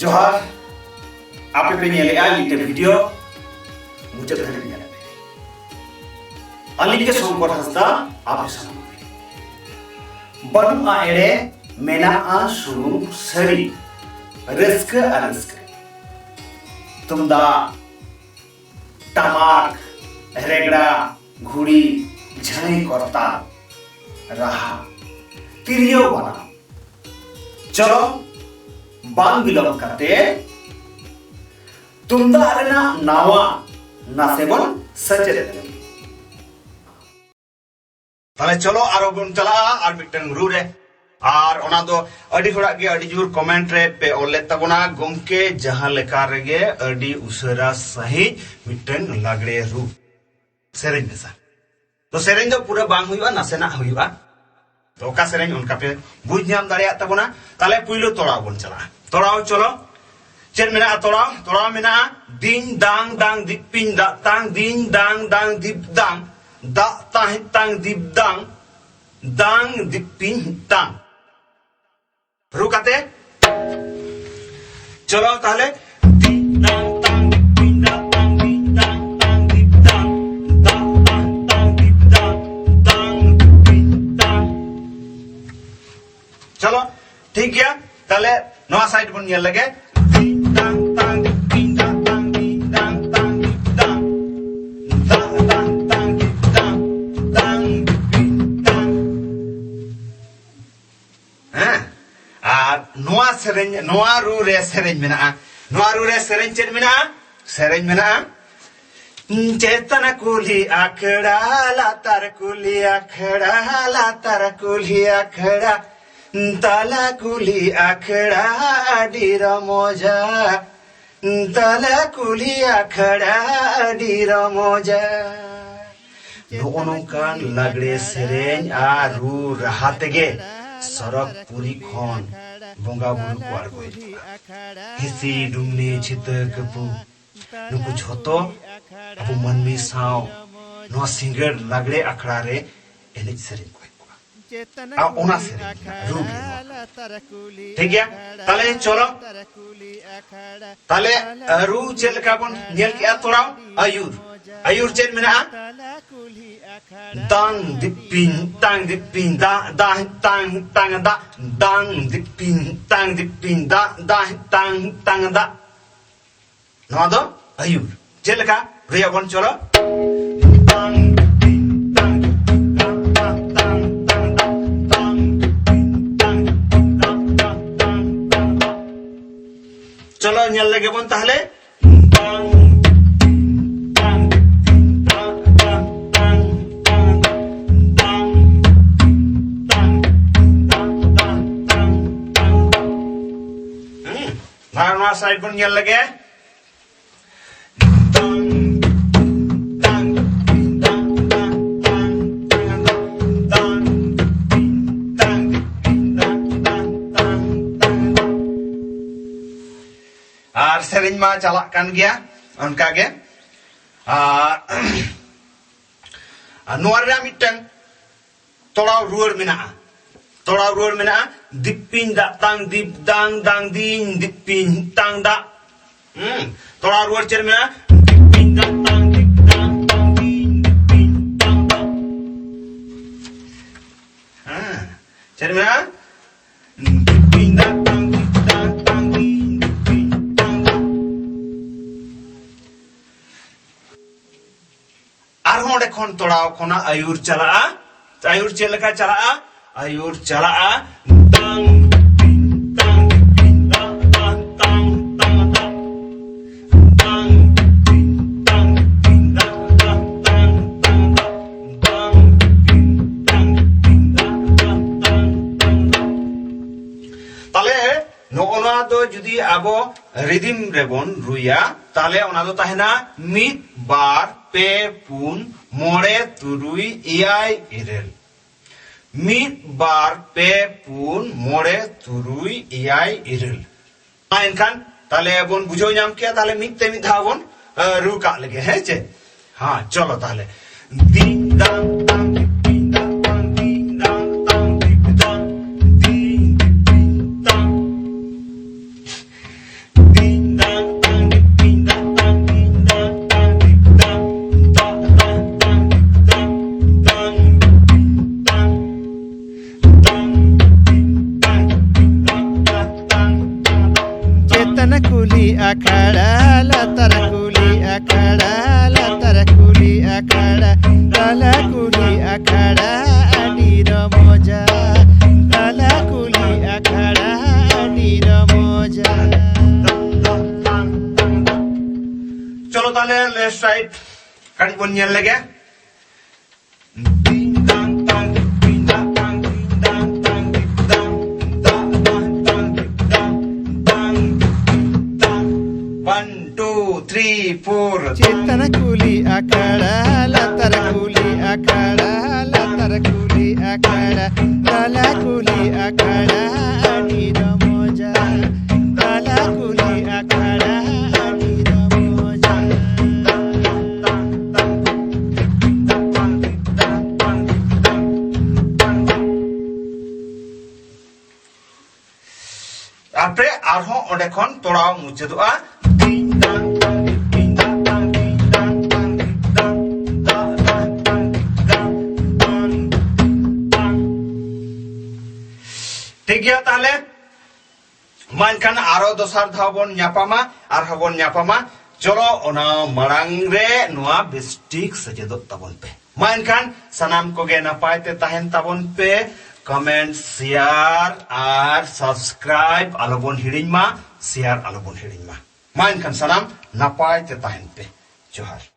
जोहार आपे पे नेलेगा लीटे वीडियो मुझे धरे नेले अली के संकट हंसदा आपे सामने बनु आएरे मेना आ सुरुम सरी रिस्क तुमदा टमाक रेगड़ा घुड़ी झई करता रहा तिरियो बना चलो बांग बिलोम करते तुमदा रेना नावा नासेबन सचेत ताले चलो आरो बन चला आर मिटन रू रे आर ओना दो अडी होड़ा के अडी जोर कमेंट रे पे ओले तबना गमके जहां लेका रेगे अडी उसरा सही मिटन लागड़े रू सेरेन देसा तो सेरेन दो पूरा बांग हुइबा नासेना हुइबा तो का सेरेन उनका पे बुझ नाम दाड़िया तबना ताले पुइलो तोड़ा बन चला तोड़ाओ चलो चेन मेना तोड़ाओ तोड़ाओ मेना दिन दांग दांग दिपिन दा तांग दिन दांग दांग दिप दांग दा तांग तांग दिप दांग दिपिन तांग रुकाते चलो ताले दिन दांग तांग दिपिन दा तांग दिन दांग तांग दिप दांग दा तांग तांग दिप दांग दिपिन दांग चलो ठीक है ताले नवा साइड बन नेल लगे नवा सेरेन नवा रू रे सेरेन मेना नवा रू रे सेरेन चेन मेना सेरेन मेना चेतन कुली आखड़ा लातार कुली आखड़ा लातार कुली आखड़ा ताला कुली आखड़ा आडीर मोजा ताला कुली आखड़ा आडीर मोजा नोनोकान लागड़े सेरेन आ रू रहा तेगे सरक पुरी खन बोंगा बुरु को आरगोय हिसी दुमनी छित कपु नुकु झोतो अबु मनमी साव नो सिंगर लागड़े अखड़ा रे एनेज सेरेन को आ ओना सेरेन रू ठीक है ताले चलो ताले रू चेल का बन नेल के तोड़ाओ आयुर चेन मेना दांग दिपिन दा दा तांग तांग दा दांग दिपिन दा दा तांग दा नवा दो आयुर चेल का रिया बन चलो चलो नेल लगे बन ताहले साइड बन नेल लगे आर सेरेन मा चला कान गया उनका के नोरा मिटन तोड़ा रुअर मेना दिपिन दा तांग दिप दांग दांग दिन दिपिन तांग दा तोड़ा रुअर चेर मेना दिपिन दा तांग दिप दांग तांग दिन दिपिन तांग दा चेर मेना दिपिन दा तांग दिप दांग तांग दिन दिपिन तांग दा आर होंडे खन तोड़ाओ खना आयुर चेल का चला आयुर चला तांग तांग दा तांग तांग तांग दा तांग तांग दा तांग तांग दा ताले नोना दो जुदी आबो रिदिम रेबन रुया ताले ओना दो ताहेना मित बार पे पुन मोड़े तुरुई इयाई इरेल मित बार पे पुन मोड़े तुरुई इयाई इरेल इनखान ताले बन बुझो नाम किया ताले मित ते मित धावन रू का लगे है चे हाँ चलो ताले दिन दांग तांग दिपिन दा तांग दिन दांग तांग दिप दांग दिन दिपिन तांग akhada latar kuli akhada latar kuli akhada lala kuli akhada adira moja lala kuli akhada adira moja. चलो ताले लेफ्ट साइड कड़ी बन नियल लगे one two three four Cetana kuli akhada latar kuli akhada latar kuli akhada lala kuli akhada adira moja lala kuli akhada adira moja. आपरे आरहो ओंडे खन तोड़ाव मुचादोआ ठीक गया ताले मानखान आरो दोसार धावबन न्यापामा आर हबन न्यापामा चलो ओना मरांग रे नुआ बिस्टिक सजेदो तबन पे मानखान सनाम कोगे नापायते ताहेन तबन पे कमेंट शेयर और सब्सक्राइब आलोबन हिड़िंग मा शेयर आलोबन हिड़िंग मा मानखान सनाम नापायते ताहेन पे जोहार।